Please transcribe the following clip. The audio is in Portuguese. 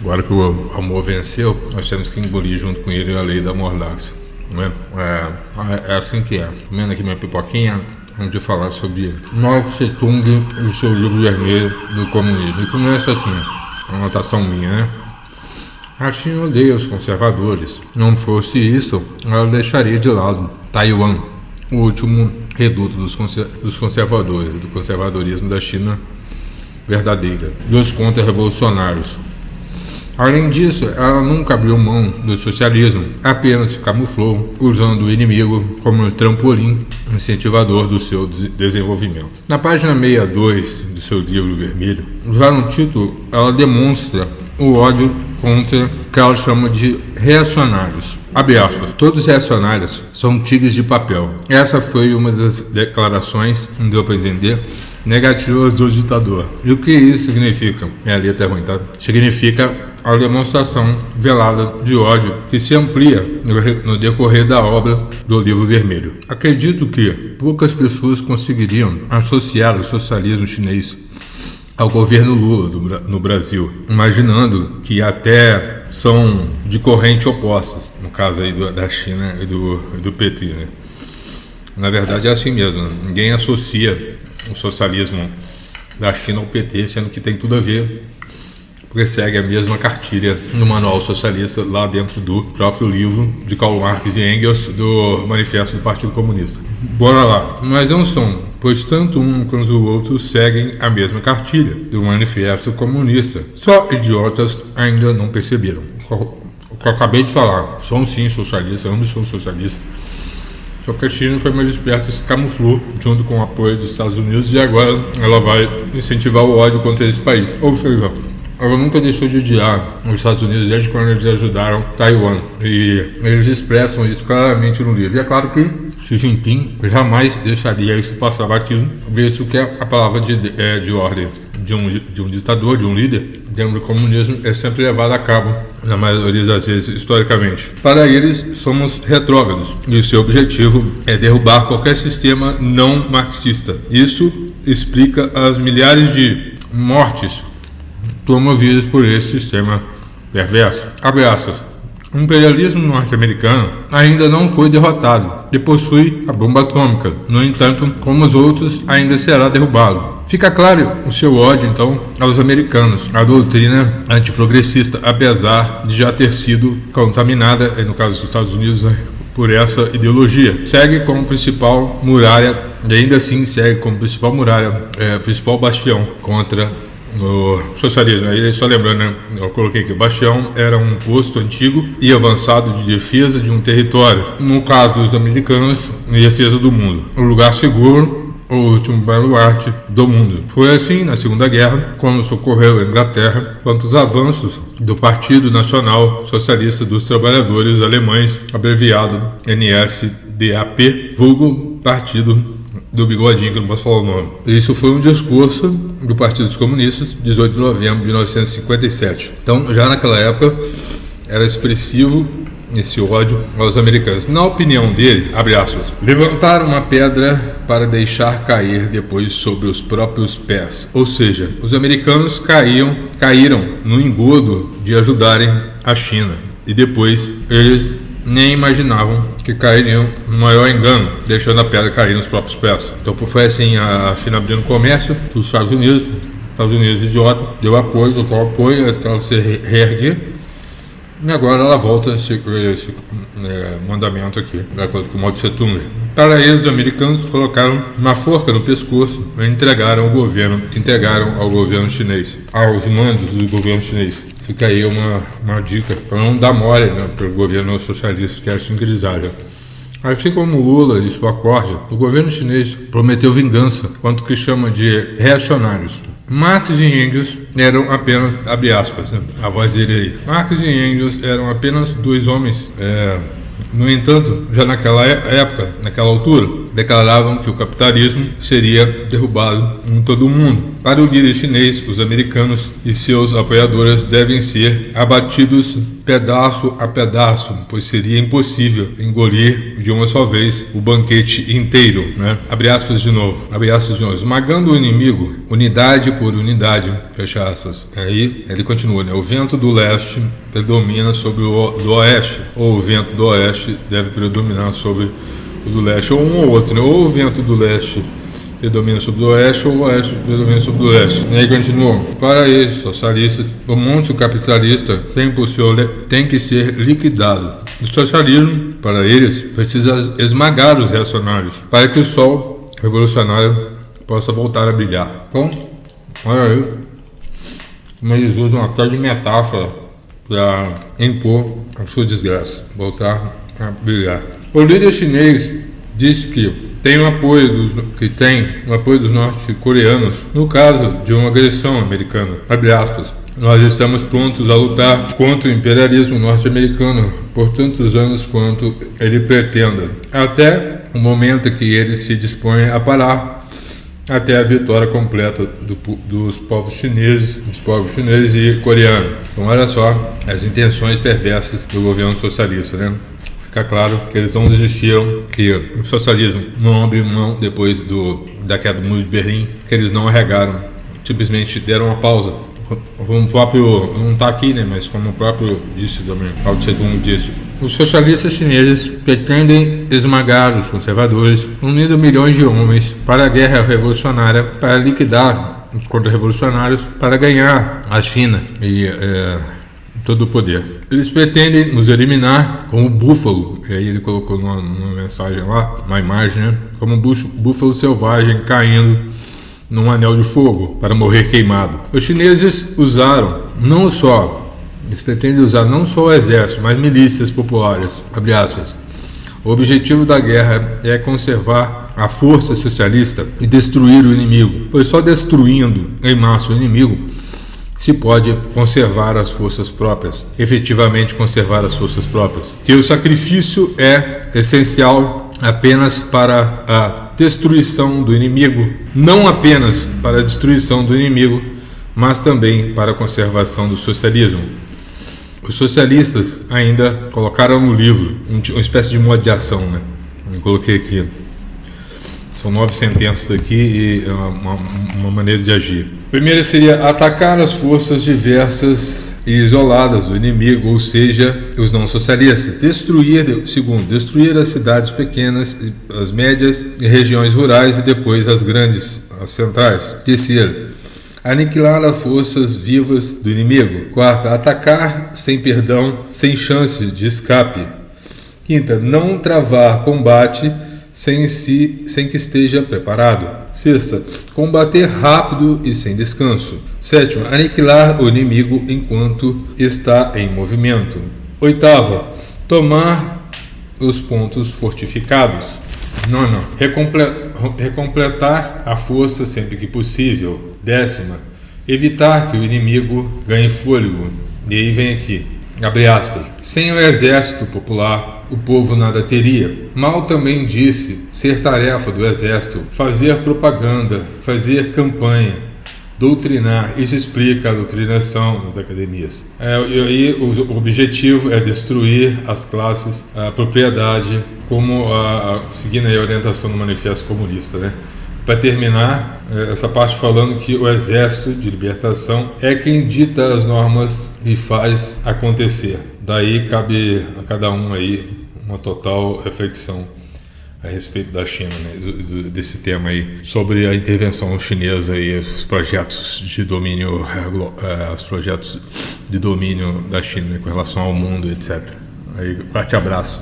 Agora que o amor venceu, nós temos que engolir junto com ele a lei da mordaça. Não é? É assim que é. Comendo aqui minha pipoquinha, vamos de falar sobre Mao Tse Tung e o seu livro vermelho do comunismo. E começa assim, uma anotação minha, né? A China odeia os conservadores. Não fosse isso, ela deixaria de lado Taiwan, o último reduto dos conservadores, do conservadorismo da China verdadeira, dos contra-revolucionários. Além disso, ela nunca abriu mão do socialismo, apenas se camuflou, usando o inimigo como um trampolim incentivador do seu desenvolvimento. Na página 62 do seu livro vermelho, já no título, ela demonstra o ódio contra o que ela chama de reacionários. Abre aspas, todos os reacionários são tigres de papel. Essa foi uma das declarações, não deu para entender, negativas do ditador. E o que isso significa? A letra é ruim, tá? Significa a demonstração velada de ódio que se amplia no decorrer da obra do livro vermelho. Acredito que poucas pessoas conseguiriam associar o socialismo chinês ao governo Lula no Brasil, imaginando que até são de corrente opostas, no caso aí da China e do PT, né? Na verdade é assim mesmo, ninguém associa o socialismo da China ao PT, sendo que tem tudo a ver, porque segue a mesma cartilha no manual socialista lá dentro do próprio livro de Karl Marx e Engels do Manifesto do Partido Comunista. Bora lá, mas não são, pois tanto um quanto o outro seguem a mesma cartilha do Manifesto Comunista. Só idiotas ainda não perceberam. O que eu acabei de falar, são sim socialistas, ambos são socialistas. Só que a China foi mais esperta, se camuflou junto com o apoio dos Estados Unidos e agora ela vai incentivar o ódio contra esse país. Ou seja, ela nunca deixou de odiar os Estados Unidos desde quando eles ajudaram Taiwan. E eles expressam isso claramente no livro. E é claro que Xi Jinping jamais deixaria isso passar batido, visto que a palavra de ordem de um ditador, de um líder, dentro do comunismo, é sempre levada a cabo, na maioria das vezes, historicamente. Para eles, somos retrógrados, e o seu objetivo é derrubar qualquer sistema não marxista. Isso explica as milhares de mortes promovidas por esse sistema perverso. Abre aspas. O imperialismo norte-americano ainda não foi derrotado e possui a bomba atômica. No entanto, como os outros, ainda será derrubado. Fica claro o seu ódio, então, aos americanos. A doutrina antiprogressista, apesar de já ter sido contaminada, no caso dos Estados Unidos, por essa ideologia, segue como principal muralha, e ainda assim segue como principal muralha, principal bastião contra o socialismo. Aí, só lembrando, né, eu coloquei que o bastião era um posto antigo e avançado de defesa de um território. No caso dos americanos, em defesa do mundo. Um lugar seguro, o último baluarte do mundo. Foi assim na Segunda Guerra, quando socorreu a Inglaterra, quanto os avanços do Partido Nacional Socialista dos Trabalhadores Alemães, abreviado NSDAP, vulgo Partido do Bigodinho, que eu não posso falar o nome. Isso foi um discurso do Partido dos Comunistas, 18 de novembro de 1957. Então, já naquela época, era expressivo esse ódio aos americanos. Na opinião dele, abre aspas, levantaram uma pedra para deixar cair depois sobre os próprios pés. Ou seja, os americanos caíram no engodo de ajudarem a China. E depois, eles nem imaginavam que cairiam no maior engano, deixando a pedra cair nos próprios pés. Então, foi assim, a China abrindo comércio dos Estados Unidos idiota, deu apoio, total apoio, até ela se reerguer, e agora ela volta esse mandamento aqui, de acordo com o Mao Tse Tung. Para eles, os americanos colocaram uma forca no pescoço e se entregaram ao governo chinês, aos mandos do governo chinês. Fica aí uma dica para não dar mole, né, para o governo socialista, que é assim que eles agem. Assim como Lula e sua corte, o governo chinês prometeu vingança contra o que chama de reacionários. Marx e Engels eram apenas, abre aspas, né, a voz dele aí, Marx e Engels eram apenas dois homens. No entanto, já naquela época, naquela altura, declaravam que o capitalismo seria derrubado em todo o mundo. Para o líder chinês, os americanos e seus apoiadores devem ser abatidos pedaço a pedaço, pois seria impossível engolir de uma só vez o banquete inteiro, né? Abre aspas de novo, esmagando o inimigo, unidade por unidade, fecha aspas. Aí ele continua, né? O vento do leste predomina sobre o do oeste, ou o vento do oeste deve predominar sobre o do leste, ou um ou outro, né? Ou o vento do leste predomina sobre o oeste, ou o oeste predomina sobre o leste. E aí continuou. Para eles, socialistas, o monstro capitalista tem que ser liquidado. O socialismo, para eles, precisa esmagar os reacionários, para que o sol revolucionário possa voltar a brilhar. Então, olha aí, como eles usam uma tal de metáfora para impor a sua desgraça, voltar a brilhar. O líder chinês disse que tem o apoio dos norte-coreanos no caso de uma agressão americana. Abre aspas. Nós estamos prontos a lutar contra o imperialismo norte-americano por tantos anos quanto ele pretenda, até o momento que ele se dispõe a parar, até a vitória completa dos povos chineses e coreanos. Então olha só as intenções perversas do governo socialista, né? Fica claro que eles não desistiram, que o socialismo não abriu mão depois da queda do muro de Berlim, que eles não arregaram, simplesmente deram uma pausa. Como o próprio, não está aqui, né, mas como o próprio disse também, Mao Tse-tung disse, os socialistas chineses pretendem esmagar os conservadores, unindo milhões de homens para a guerra revolucionária, para liquidar os contra-revolucionários, para ganhar a China e todo o poder. Eles pretendem nos eliminar como búfalo, e aí ele colocou numa mensagem lá, uma imagem, né, como um búfalo selvagem caindo num anel de fogo para morrer queimado. Os chineses eles pretendem usar não só o exército, mas milícias populares, abre aspas. O objetivo da guerra é conservar a força socialista e destruir o inimigo, pois só destruindo em massa o inimigo se pode conservar as forças próprias, efetivamente conservar as forças próprias. Que o sacrifício é essencial apenas para a destruição do inimigo, não apenas para a destruição do inimigo, mas também para a conservação do socialismo. Os socialistas ainda colocaram no livro uma espécie de modo de ação, né? Eu coloquei aqui. São 9 sentenças aqui e uma maneira de agir. A primeira seria atacar as forças diversas e isoladas do inimigo, ou seja, os não socialistas. Segundo, destruir as cidades pequenas, as médias e regiões rurais e depois as grandes, as centrais. Terceiro, aniquilar as forças vivas do inimigo. Quarta, atacar sem perdão, sem chance de escape. Quinta, não travar combate sem que esteja preparado. Sexta, combater rápido e sem descanso. Sétima, aniquilar o inimigo enquanto está em movimento. Oitava, tomar os pontos fortificados. Nona, recompletar a força sempre que possível. Décima, evitar que o inimigo ganhe fôlego. E aí vem aqui, abre aspas, sem o exército popular, o povo nada teria. Mao também disse ser tarefa do exército fazer propaganda, fazer campanha, doutrinar. Isso explica a doutrinação nas academias. E aí o objetivo é destruir as classes, a propriedade, como seguindo a orientação do Manifesto Comunista, né? Para terminar, essa parte falando que o Exército de Libertação é quem dita as normas e faz acontecer. Daí cabe a cada um aí uma total reflexão a respeito da China, né, desse tema aí, sobre a intervenção chinesa e os projetos de domínio da China, né, com relação ao mundo, etc. Aí, forte abraço.